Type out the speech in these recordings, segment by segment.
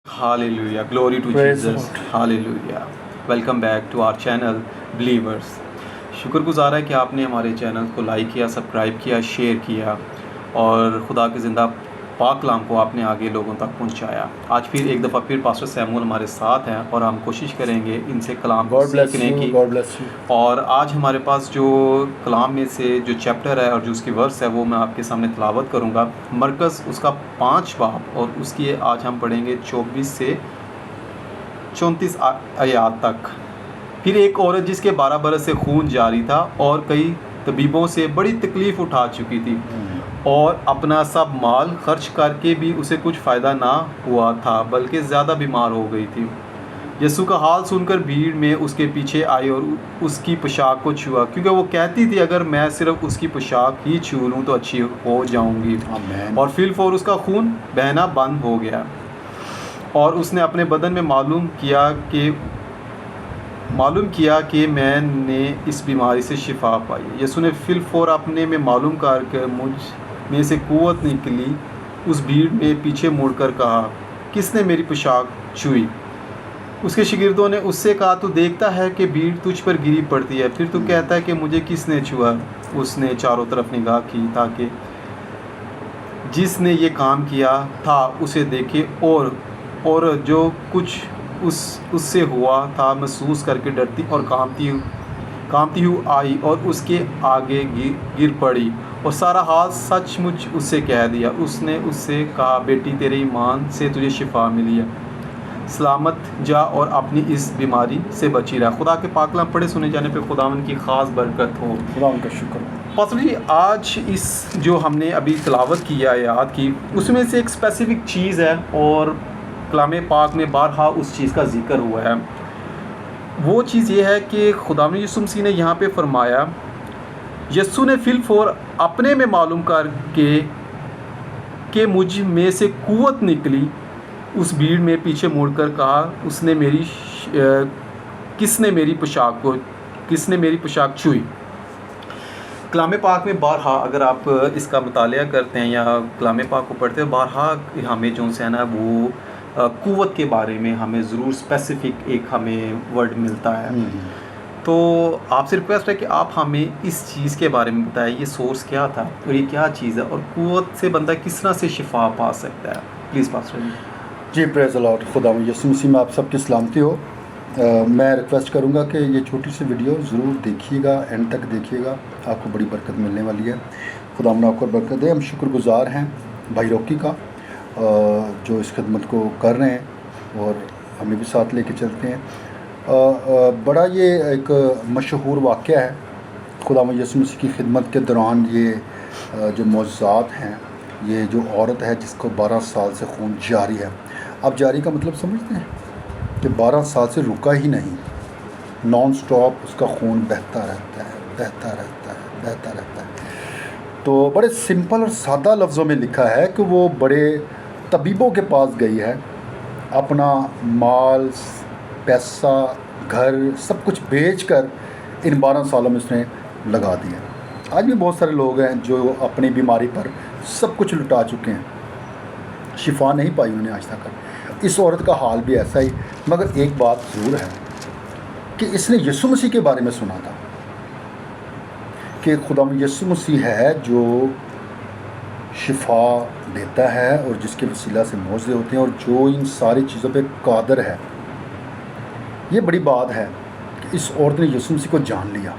Hallelujah. Glory to Praise the Jesus. Lord. Hallelujah. Welcome back to our channel Believers. شکر گزار ہے کہ آپ نے ہمارے چینل کو لائک کیا، سبسکرائب کیا، شیئر کیا اور خدا کے زندہ پاک کلام کو آپ نے آگے لوگوں تک پہنچایا. آج پھر ایک دفعہ پھر پاسٹر سیمول ہمارے ساتھ ہیں اور ہم کوشش کریں گے ان سے کلام کو God bless سیکھنے you. کی. God bless you. اور آج ہمارے پاس جو کلام میں سے جو چیپٹر ہے اور جو اس کی ورس ہے وہ میں آپ کے سامنے تلاوت کروں گا. مرکز اس کا 5 باب اور اس کی آج ہم پڑھیں گے 24 سے 34 آیات تک. پھر ایک عورت جس کے 12 برس سے خون جاری تھا اور کئی طبیبوں سے بڑی تکلیف اٹھا چکی تھی اور اپنا سب مال خرچ کر کے بھی اسے کچھ فائدہ نہ ہوا تھا بلکہ زیادہ بیمار ہو گئی تھی. یسوع کا حال سن کر بھیڑ میں اس کے پیچھے آئی اور اس کی پوشاک کو چھوا، کیونکہ وہ کہتی تھی اگر میں صرف اس کی پوشاک ہی چھو لوں تو اچھی ہو جاؤں گی. Amen. اور فی الفور اس کا خون بہنا بند ہو گیا اور اس نے اپنے بدن میں معلوم کیا کہ میں نے اس بیماری سے شفا پائی. یسوع نے فی الفور اپنے میں معلوم کر کے مجھ میں سے قوت نکلی. اس بھیڑ میں پیچھے مڑ کر کہا، کس نے میری پوشاک چھوئی؟ اس کے شاگردوں نے اس سے کہا، تو دیکھتا ہے کہ بھیڑ تجھ پر گری پڑتی ہے، پھر تو کہتا ہے کہ مجھے کس نے چھوا؟ اس نے چاروں طرف نگاہ کی تاکہ جس نے یہ کام کیا تھا اسے دیکھے، اور جو کچھ اس سے ہوا تھا محسوس کر کے ڈرتی اور کانپتی ہوئی آئی اور اس کے آگے گر پڑی اور سارا حال سچ مچ اس سے کہہ دیا. اس نے اس سے کہا، بیٹی تیرے ایمان سے تجھے شفا ملی ہے، سلامت جا اور اپنی اس بیماری سے بچی رہا. خدا کے پاک کلام پڑھے سنے جانے پہ خداوند کی خاص برکت ہو. خدا ان کا شکر. پاسٹر جی، آج اس جو ہم نے ابھی تلاوت کی ہے آیات کی، اس میں سے ایک اسپیسیفک چیز ہے اور کلام پاک میں بارہا اس چیز کا ذکر ہوا ہے. وہ چیز یہ ہے کہ خداوند یسوع مسیح نے یہاں پہ فرمایا، یسوع نے فی الفور اپنے میں معلوم کر کے کہ مجھ میں سے قوت نکلی. اس بھیڑ میں پیچھے مڑ کر کہا، کس نے میری پوشاک چھوئی؟ کلام پاک میں بارہا اگر آپ اس کا مطالعہ کرتے ہیں یا کلام پاک کو پڑھتے ہیں، بارہا ہمیں جو ہے نا وہ قوت کے بارے میں ہمیں ضرور اسپیسیفک ایک ہمیں ورڈ ملتا ہے. تو آپ سے ریکویسٹ ہے کہ آپ ہمیں اس چیز کے بارے میں بتائیں، یہ سورس کیا تھا اور یہ کیا چیز ہے اور قوت سے بندہ کس طرح سے شفا پا سکتا ہے. Please pastor ji praise the Lord. خدا یسوع مسیح میں آپ سب کی سلامتی ہو. میں ریکویسٹ کروں گا کہ یہ چھوٹی سی ویڈیو ضرور دیکھیے گا، اینڈ تک دیکھیے گا، آپ کو بڑی برکت ملنے والی ہے. خدا آپ کو برکت دے. ہم شکر گزار ہیں بھائی روکی کا جو اس خدمت کو کر رہے ہیں اور ہمیں بھی ساتھ لے کے چلتے ہیں. بڑا یہ ایک مشہور واقعہ ہے خدا یسوع مسیح کی خدمت کے دوران. یہ جو معجزات ہیں، یہ جو عورت ہے جس کو 12 سال سے خون جاری ہے. آپ جاری کا مطلب سمجھتے ہیں کہ 12 سال سے رکا ہی نہیں، نان سٹاپ اس کا خون بہتا رہتا ہے. تو بڑے سمپل اور سادہ لفظوں میں لکھا ہے کہ وہ بڑے طبیبوں کے پاس گئی ہے، اپنا مال، پیسہ، گھر سب کچھ بیچ کر ان 12 سالوں میں اس نے لگا دیا. آج بھی بہت سارے لوگ ہیں جو اپنی بیماری پر سب کچھ لٹا چکے ہیں، شفا نہیں پائی انہیں آج تک. اس عورت کا حال بھی ایسا ہی. مگر ایک بات ضرور ہے کہ اس نے یسوع مسیح کے بارے میں سنا تھا کہ خدا یسوع مسیح ہے جو شفا دیتا ہے اور جس کے وسیلہ سے معجزے ہوتے ہیں اور جو ان ساری چیزوں پہ قادر ہے. یہ بڑی بات ہے کہ اس عورت نے یسوع مسیح کو جان لیا.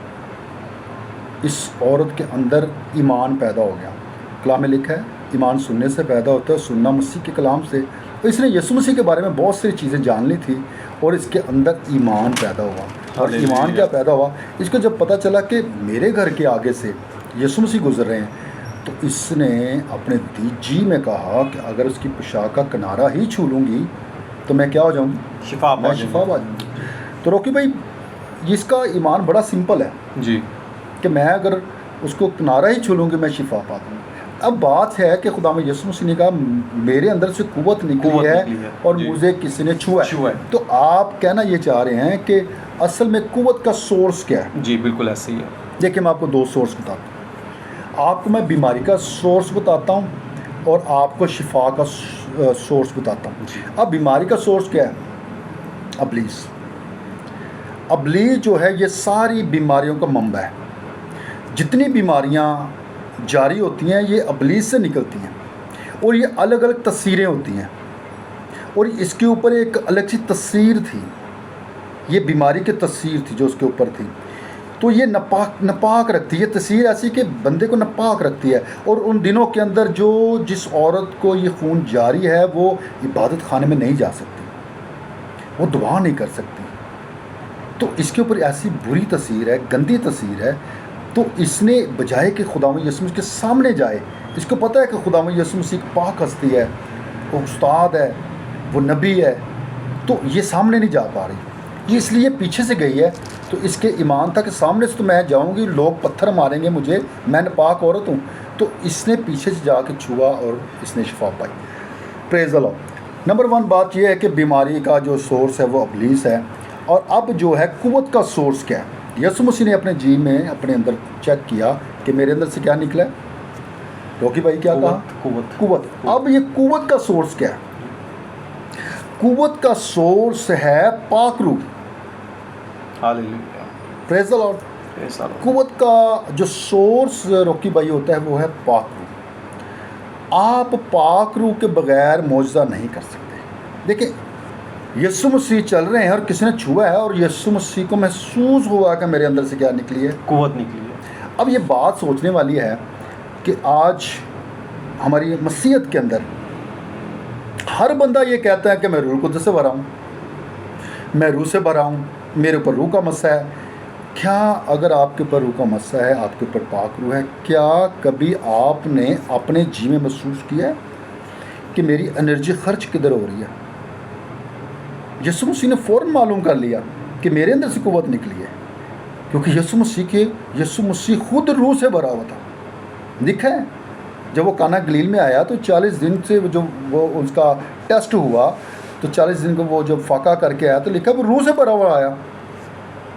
اس عورت کے اندر ایمان پیدا ہو گیا. کلام میں لکھا ہے ایمان سننے سے پیدا ہوتا ہے، سننا مسیح کے کلام سے. تو اس نے یسوع مسیح کے بارے میں بہت ساری چیزیں جان لی تھی اور اس کے اندر ایمان پیدا ہوا. اور ایمان کیا پیدا ہوا؟ اس کو جب پتہ چلا کہ میرے گھر کے آگے سے یسوع مسیح گزر رہے ہیں، تو اس نے اپنے جی میں کہا کہ اگر اس کی پوشاک کا کنارہ ہی چھو لوں گی تو میں کیا ہو جاؤں گی؟ شفا پا جاؤں گی. تو روکی بھائی، اس کا ایمان بڑا سمپل ہے جی کہ میں اگر اس کو کنارہ ہی چھو لوں گی میں شفا پا دوں گی. اب بات ہے کہ خدا میں یسوع مسیح نے کہا میرے اندر سے قوت نکلی ہے اور مجھے کسی نے چھوا ہے. تو آپ کہنا یہ چاہ رہے ہیں کہ اصل میں قوت کا سورس کیا ہے؟ جی بالکل ایسے ہی ہے. دیکھیں میں آپ کو 2 سورس بتاتا ہوں. آپ کو میں بیماری کا سورس بتاتا ہوں اور آپ کو شفا کا سورس بتاتا ہوں. اب بیماری کا سورس کیا ہے؟ ابلیس. ابلیس جو ہے یہ ساری بیماریوں کا منبع ہے. جتنی بیماریاں جاری ہوتی ہیں یہ ابلیس سے نکلتی ہیں اور یہ الگ الگ تصویریں ہوتی ہیں اور اس کے اوپر ایک الگ سی تصویر تھی. یہ بیماری کی تصویر تھی جو اس کے اوپر تھی. تو یہ ناپاک رکھتی ہے. یہ تصویر ایسی کہ بندے کو ناپاک رکھتی ہے. اور ان دنوں کے اندر جس عورت کو یہ خون جاری ہے وہ عبادت خانے میں نہیں جا سکتی, وہ دعا نہیں کر سکتی. تو اس کے اوپر ایسی بری تصویر ہے, گندی تصویر ہے. تو اس نے بجائے کہ خداوند یسوع مسیح کے سامنے جائے, اس کو پتہ ہے کہ خداوند یسوع مسیح ایک پاک ہستی ہے, وہ استاد ہے, وہ نبی ہے, تو یہ سامنے نہیں جا پا رہی. یہ اس لیے پیچھے سے گئی ہے. تو اس کے ایمان تھا کہ سامنے سے تو میں جاؤں گی, لوگ پتھر ماریں گے مجھے, میں ناپاک عورت ہوں. تو اس نے پیچھے سے جا کے چھوا اور اس نے شفا پائی. پریز دی لارڈ. نمبر 1 بات یہ ہے کہ بیماری کا جو سورس ہے وہ ابلیس ہے. اور اب جو ہے قوت کا سورس کیا ہے؟ یسوع مسیح نے اپنے جی میں اپنے اندر چیک کیا کہ میرے اندر سے کیا نکلا ہے. روکی بھائی کیا کہا؟ قوت. اب یہ قوت کا سورس کیا ہے؟ قوت کا سورس ہے پاک روح. ہاللیلویا. پریز دی لارڈ. قوت کا جو سورس روکی بھائی ہوتا ہے وہ ہے پاک روح. آپ پاک روح کے بغیر معجزہ نہیں کر سکتے. دیکھیں یسوع مسیح چل رہے ہیں اور کسی نے چھوا ہے اور یسوع مسیح کو محسوس ہوا کہ میرے اندر سے کیا نکلی ہے؟ قوت نکلی ہے. اب یہ بات سوچنے والی ہے کہ آج ہماری مسیحیت کے اندر ہر بندہ یہ کہتا ہے کہ میں روح القدس سے بھرا ہوں, میں روح سے بھرا ہوں, میرے اوپر روح کا مسا ہے. کیا اگر آپ کے اوپر روح کا مسا ہے, آپ کے اوپر پاک روح ہے, کیا کبھی آپ نے اپنے جی میں محسوس کیا ہے کہ میری انرجی خرچ کدھر ہو رہی ہے؟ یسوع مسیح نے فوراً معلوم کر لیا کہ میرے اندر سے قوت نکلی ہے, کیونکہ یسوع مسیح خود روح سے بھرا ہوا تھا. دیکھا ہے جب وہ کانا گلیل میں آیا تو 40 دن سے جو وہ اس کا ٹیسٹ ہوا تو 40 دن کو وہ جب فاقہ کر کے آیا تو لکھا وہ روح سے بھرا ہوا آیا.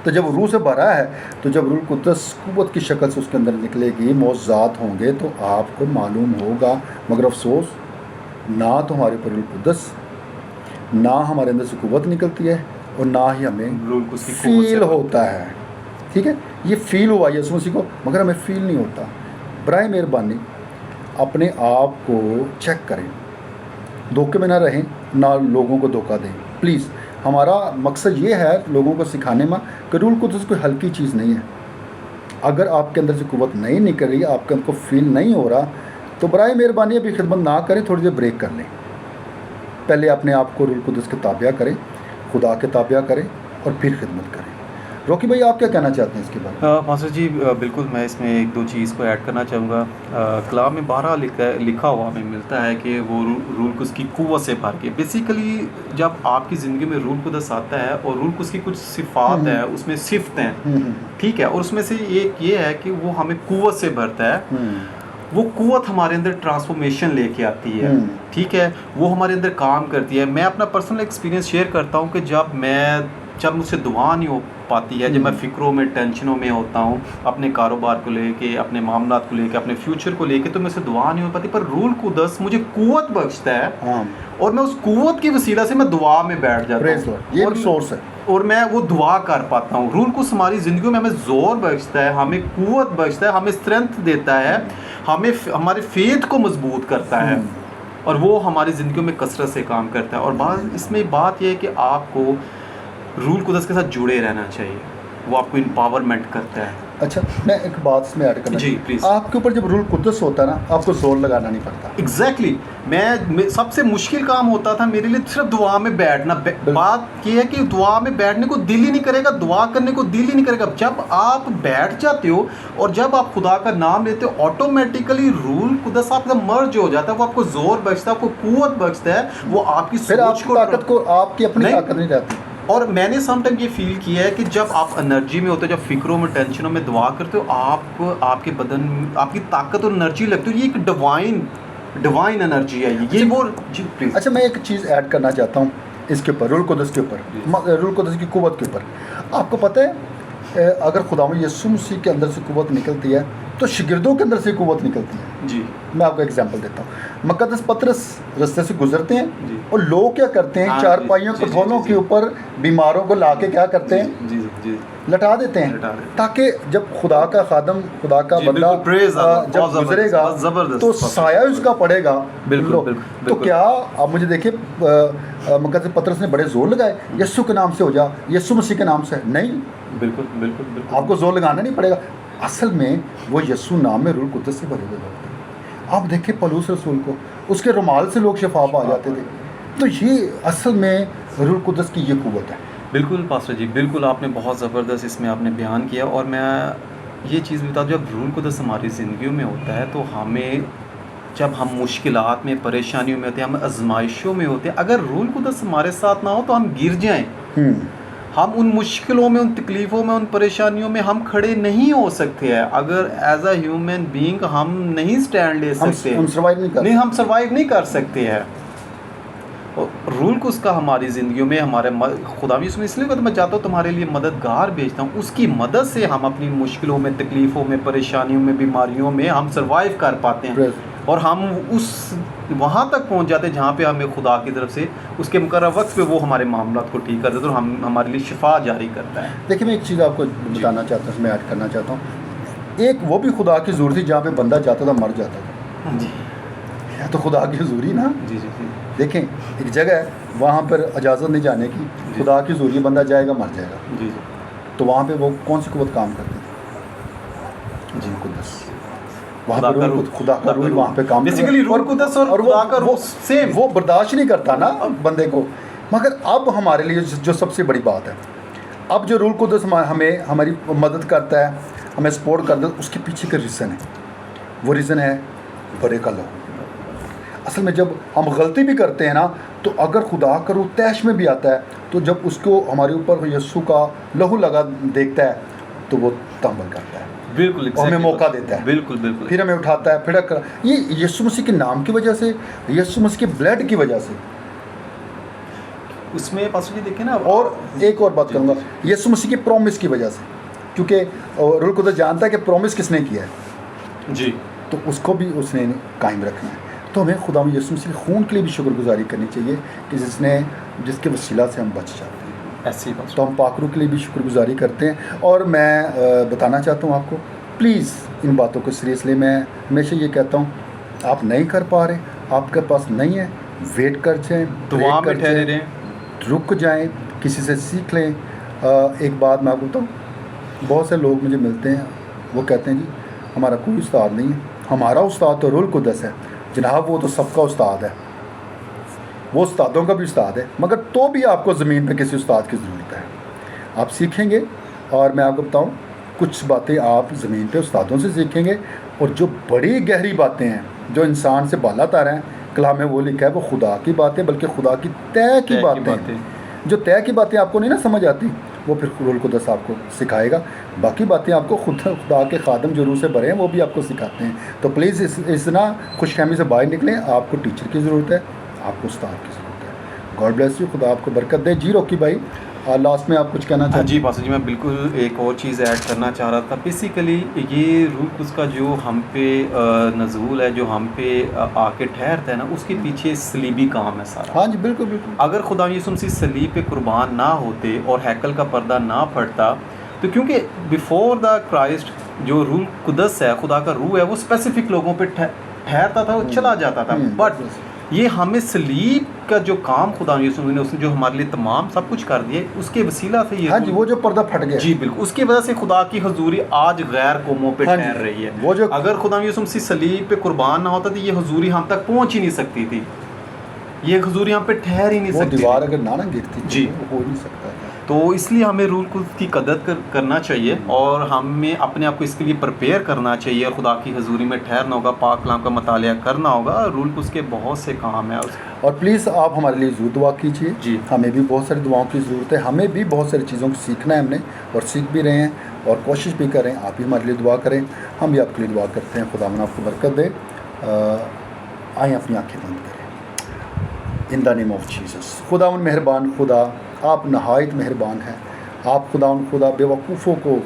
تو جب روح سے بھرا ہے تو جب روح القدس قوت کی شکل سے اس کے اندر نکلے گی, معجزات ہوں گے تو آپ کو معلوم ہوگا. مگر افسوس نہ تو ہمارے اوپر روح القدس, نہ ہمارے اندر سے قوت نکلتی ہے اور نہ ہی ہمیں فیل ہوتا ہے. ٹھیک ہے, یہ فیل ہوا یسوع مسیح کو مگر ہمیں فیل نہیں ہوتا. برائے مہربانی اپنے آپ کو چیک کریں, دھوکے میں نہ رہیں, نہ لوگوں کو دھوکہ دیں پلیز. ہمارا مقصد یہ ہے لوگوں کو سکھانے میں کہ روح القدس کوئی ہلکی چیز نہیں ہے. اگر آپ کے اندر سے قوت نہیں نکل رہی, آپ کے اندر کو فیل نہیں ہو رہا, تو برائے مہربانی ابھی خدمت نہ کریں, تھوڑی دیر بریک کر لیں. پہلے اپنے آپ کو روح القدس کے تابع کریں, خدا کے تابع کریں اور پھر خدمت کریں. روکی بھائی آپ کیا کہنا چاہتے ہیں اس کے بارے میں؟ ماسٹر جی بالکل, میں اس میں 1-2 چیز کو ایڈ کرنا چاہوں گا. کلام میں 12 لکھا ہوا ہمیں ملتا ہے کہ وہ روح القدس کی قوت سے بھر کے. بیسیکلی جب آپ کی زندگی میں روح القدس آتا ہے اور روح القدس کی کچھ صفات ہیں, اس میں صفت ہیں, ٹھیک ہے, اور اس میں سے ایک یہ ہے کہ وہ ہمیں قوت سے بھرتا ہے. وہ قوت ہمارے اندر ٹرانسفارمیشن لے کے آتی ہے, ٹھیک ہے, وہ ہمارے اندر کام کرتی ہے. میں اپنا پرسنل ایکسپیرینس شیئر کرتا ہوں کہ جب مجھ سے دعا نہیں ہو پاتی ہے, جب میں فکروں میں ٹینشنوں میں ہوتا ہوں اپنے کاروبار کو لے کے, اپنے معاملات کو لے کے, اپنے فیوچر کو لے کے, تو مجھ سے دعا نہیں ہو پاتی, پر روح القدس مجھے قوت بخشتا ہے اور میں اس قوت کی وسیلہ سے میں دعا میں بیٹھ جاتا ہوں, یہ سورس ہے, اور میں وہ دعا کر پاتا ہوں. روح القدس ہماری زندگیوں میں ہمیں زور بخشتا ہے, ہمیں قوت بخشتا ہے, ہمیں اسٹرینتھ دیتا ہے, ہمیں ہمارے فیتھ کو مضبوط کرتا ہے, اور وہ ہماری زندگیوں میں کثرت سے کام کرتا ہے. اور اس میں بات یہ ہے کہ آپ کو روح القدس کے ساتھ جڑے رہنا چاہیے, وہ آپ کو امپاورمنٹ کرتا ہے. اچھا, میں ایک بات اس میں ایڈ کرنا جی پلیز. آپ کے اوپر جب روح القدس ہوتا ہے نا, آپ کو زور لگانا نہیں پڑتا. ایگزیکٹلی, میں سب سے مشکل کام ہوتا تھا میرے لیے صرف دعا میں بیٹھنا. بات یہ ہے کہ دعا میں بیٹھنے کو دل ہی نہیں کرے گا, دعا کرنے کو دل ہی نہیں کرے گا. جب آپ بیٹھ جاتے ہو اور جب آپ خدا کا نام لیتے ہو, آٹومیٹیکلی روح القدس آپ کا مرج ہو جاتا ہے, وہ آپ کو زور بخشتا ہے, آپ کو قوت بخشتا ہے, وہ آپ کی سوچ کو, طاقت کو, آپ کی اپنی طاقت نہیں رہتی. اور میں نے سم ٹائم یہ فیل کیا ہے کہ جب آپ انرجی میں ہوتے ہو, جب فکروں میں ٹینشنوں میں دعا کرتے ہو, آپ کے بدن آپ کی طاقت اور انرجی لگتی ہے. یہ ایک ڈیوائن انرجی ہے یہ وہ. جی پلیز. اچھا, میں ایک چیز ایڈ کرنا چاہتا ہوں اس کے اوپر, روح القدس کے اوپر, روح القدس کی قوت کے اوپر. آپ کو پتہ ہے اگر خداوند یسوع مسیح کے اندر سے قوت نکلتی ہے تو شاگردوں کے اندر سے قوت نکلتی ہے. جی میں آپ کو ایگزامپل دیتا ہوں. مقدس پطرس رستے سے گزرتے ہیں جی اور لوگ کیا کرتے ہیں, چار پائیوں کٹھونوں کے اوپر بیماروں کو لا کے کیا کرتے ہیں, جی جی لٹا دیتے ہیں, تاکہ جب خدا کا خادم, خدا کا بندہ جب گزرے گا تو سایہ اس کا پڑے گا. تو کیا آپ مجھے دیکھیں, مقدس پطرس نے بڑے زور لگائے یسوع کے نام سے ہو جا, یسوع مسیح کے نام سے, نہیں, بالکل بالکل آپ کو زور لگانا نہیں پڑے گا. اصل میں وہ یسوع نام میں روح القدس سے بھرے ہوئے لوگ تھے. آپ دیکھیں پولس رسول کو, اس کے رومال سے لوگ شفا پا جاتے تھے. تو یہ اصل میں روح القدس کی یہ قوت ہے. بالکل پاسٹر جی, بالکل آپ نے بہت زبردست اس میں آپ نے بیان کیا. اور میں یہ چیز بھی بتا دوں, جب روح القدس ہماری زندگیوں میں ہوتا ہے تو ہمیں, جب ہم مشکلات میں, پریشانیوں میں ہوتے ہیں, ہم آزمائشوں میں ہوتے ہیں, اگر روح القدس ہمارے ساتھ نہ ہو تو ہم گر جائیں. ہم ان مشکلوں میں, ان تکلیفوں میں, ان پریشانیوں میں ہم کھڑے نہیں ہو سکتے ہیں. اگر ایز اے ہیومن بینگ ہم نہیں سٹینڈ لے سکتے, نہیں, ہم سروائیو نہیں کر سکتے ہیں. رول کو اس کا ہماری زندگیوں میں, ہمارے خدا بھی اس میں اس لیے کہ میں چاہتا ہوں تمہارے لیے مددگار بھیجتا ہوں, اس کی مدد سے ہم اپنی مشکلوں میں, تکلیفوں میں, پریشانیوں میں, بیماریوں میں ہم سروائیو کر پاتے ہیں. اور ہم اس وہاں تک پہنچ جاتے ہیں جہاں پہ ہمیں خدا کی طرف سے اس کے مقررہ وقت پہ وہ ہمارے معاملات کو ٹھیک کر دیتا ہے اور ہمارے لیے شفا جاری کرتا ہے. دیکھیں میں ایک چیز آپ کو بتانا چاہتا ہوں, میں ایڈ کرنا چاہتا ہوں. ایک وہ بھی خدا کی حضور تھی جہاں پہ بندہ جاتا تھا مر جاتا تھا. جی, تو خدا کی حضوری نا. جی جی جی, دیکھیں ایک جگہ ہے وہاں پر اجازت نہیں جانے کی, خدا کی حضوری, بندہ جائے گا مر جائے گا. جی جی, تو وہاں پہ وہ کون سی قوت کام کرتی تھی؟ جن قدس. وہاں پہ خدا کا روح وہاں پہ کام کرتا ہے, اور وہ برداشت نہیں کرتا نا بندے کو. مگر اب ہمارے لیے جو سب سے بڑی بات ہے, اب جو روح القدس ہمیں ہماری مدد کرتا ہے, ہمیں سپورٹ کرتا ہے, اس کے پیچھے کا ریزن ہے. وہ ریزن ہے بڑے کا لہو. اصل میں جب ہم غلطی بھی کرتے ہیں نا, تو اگر خدا کا روح تیش میں بھی آتا ہے, تو جب اس کو ہمارے اوپر یسوع کا لہو لگا دیکھتا ہے تو وہ تحمل کرتا ہے, بالکل ہمیں موقع دیتا ہے, بالکل بالکل, پھر ہمیں اٹھاتا ہے, پھر یہ یسوع مسیح کے نام کی وجہ سے, یسوع مسیح کے بلڈ کی وجہ سے. اس میں پاسٹر جی دیکھیں نا, اور ایک اور بات کروں گا, یسوع مسیح کی پرومس کی وجہ سے, کیونکہ روح القدس جانتا ہے کہ پرومس کس نے کیا ہے, جی, تو اس کو بھی اس نے قائم رکھنا ہے. تو ہمیں خدا یسوع مسیح کے خون کے لیے بھی شکر گزاری کرنی چاہیے کہ جس کے وسیلہ سے ہم بچ جاتے ہیں. ایسی بات, تو ہم پاکرو کے لیے بھی شکر گزاری کرتے ہیں. اور میں بتانا چاہتا ہوں آپ کو, پلیز ان باتوں کو سیریسلی, میں ہمیشہ یہ کہتا ہوں, آپ نہیں کر پا رہے, آپ کے پاس نہیں ہے, ویٹ کر جائیں, دعا میں ٹھہرے رہیں, رک جائیں, کسی سے سیکھ لیں. ایک بات میں آپ کو بتاؤں, بہت سے لوگ مجھے ملتے ہیں, وہ کہتے ہیں جی ہمارا کوئی استاد نہیں ہے, ہمارا استاد تو روح القدس ہے. جناب وہ تو سب کا استاد ہے, وہ استادوں کا بھی استاد ہے, مگر تو بھی آپ کو زمین پہ کسی استاد کی ضرورت ہے. آپ سیکھیں گے, اور میں آپ کو بتاؤں کچھ باتیں آپ زمین پہ استادوں سے سیکھیں گے, اور جو بڑی گہری باتیں ہیں جو انسان سے بالا تر ہیں, کلام میں وہ لکھا ہے وہ خدا کی باتیں, بلکہ خدا کی طے کی باتیں. جو طے کی باتیں آپ کو نہیں نا سمجھ آتی, وہ پھر روح القدس آپ کو سکھائے گا. باقی باتیں آپ کو خدا کے خادم جو روح سے بھرے ہیں وہ بھی آپ کو سکھاتے ہیں. تو پلیز اس نا خوش فہمی سے باہر نکلیں. آپ کو ٹیچر کی ضرورت ہے, آپ کو استاد کی ضرورت ہے. گاڈ بلیس یو, خدا آپ کو برکت دے. جی روکی بھائی, لاسٹ میں آپ کچھ کہنا چاہتے ہیں؟ جی پاسٹر جی, میں بالکل ایک اور چیز ایڈ کرنا چاہ رہا تھا. بیسیکلی یہ روح اس کا جو ہم پہ نزول ہے, جو ہم پہ آ کے ٹھہرتا ہے نا, اس کے پیچھے صلیبی کام ہے سارا. ہاں جی بالکل بالکل. اگر خدا یسوع مسیح صلیب پہ قربان نہ ہوتے اور ہیکل کا پردہ نہ پھٹتا, تو کیونکہ بیفور دا کرائسٹ جو روح قدس ہے, خدا کا روح ہے, وہ اسپیسیفک لوگوں پہ ٹھہرتا تھا, وہ چلا جاتا تھا. بٹ یہ ہمیں صلیب کا جو کام خدا یسوع نے اس نے جو ہمارے لیے تمام سب کچھ کر دیا, اس کے وسیلہ سے یہ, ہاں جی, وہ جو پردہ پھٹ گیا, جی بالکل, اس کی وجہ سے خدا کی حضوری آج غیر قوموں پہ ٹھہر رہی ہے. وہ جو اگر خدا یسوع مسیح صلیب پہ قربان نہ ہوتا تو یہ حضوری ہم تک پہنچ ہی نہیں سکتی تھی, یہ حضوری ہم پہ ٹھہر ہی نہیں سکتی. وہ دیوار اگر نہ گرتی جی ہو نہیں سکتا تھا. تو اس لیے ہمیں روح القدس کی قدر کرنا چاہیے, اور ہمیں اپنے آپ کو اس کے لیے پریپیئر کرنا چاہیے, اور خدا کی حضوری میں ٹھہرنا ہوگا, پاک کلام کا مطالعہ کرنا ہوگا. روح القدس کے بہت سے کام ہیں. اور پلیز آپ ہمارے لیے ضرور دعا کیجیے. جی, ہمیں بھی بہت ساری دعاؤں کی ضرورت ہے, ہمیں بھی بہت ساری چیزوں کو سیکھنا ہے ہم نے, اور سیکھ بھی رہے ہیں, اور کوشش بھی کر رہے ہیں. آپ بھی ہمارے لیے دعا کریں, ہم بھی آپ کے لیے دعا کرتے ہیں. خدا آپ کو برکت دے. آئیں اپنی آنکھیں بند کریں. ان دا نیم آف جیسس. خدا مہربان خدا, آپ نہایت مہربان ہیں. آپ خدا بے وقوفوں کو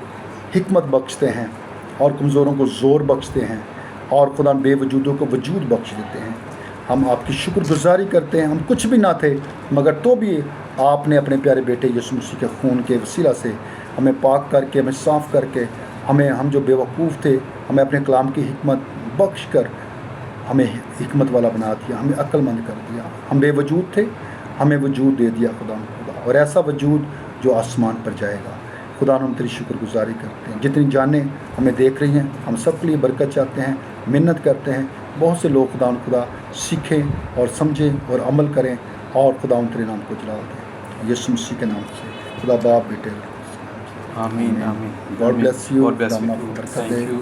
حکمت بخشتے ہیں, اور کمزوروں کو زور بخشتے ہیں اور خدا بے وجودوں کو وجود بخش دیتے ہیں۔ ہم آپ کی شکر گزاری کرتے ہیں، ہم کچھ بھی نہ تھے مگر تو بھی آپ نے اپنے پیارے بیٹے یسوع مسیح کے خون کے وسیلہ سے ہمیں پاک کر کے، ہمیں صاف کر کے، ہم جو بے وقوف تھے ہمیں اپنے کلام کی حکمت بخش کر ہمیں حکمت والا بنا دیا، ہمیں عقل مند کر دیا۔ ہم بے وجود تھے، ہمیں وجود دے دیا خدا، اور ایسا وجود جو آسمان پر جائے گا۔ خدا ہم تیری شکر گزاری کرتے ہیں۔ جتنی جانیں ہمیں دیکھ رہی ہیں، ہم سب کے لیے برکت چاہتے ہیں، منت کرتے ہیں بہت سے لوگ خدا سیکھیں اور سمجھیں اور عمل کریں اور خدا تیرے نام کو جلال دیں، یسوع مسیح کے نام سے۔ خدا باپ بیٹے آمین آمین۔ God bless you, God bless خدا you. آپ کو برکت Thank دے۔ you.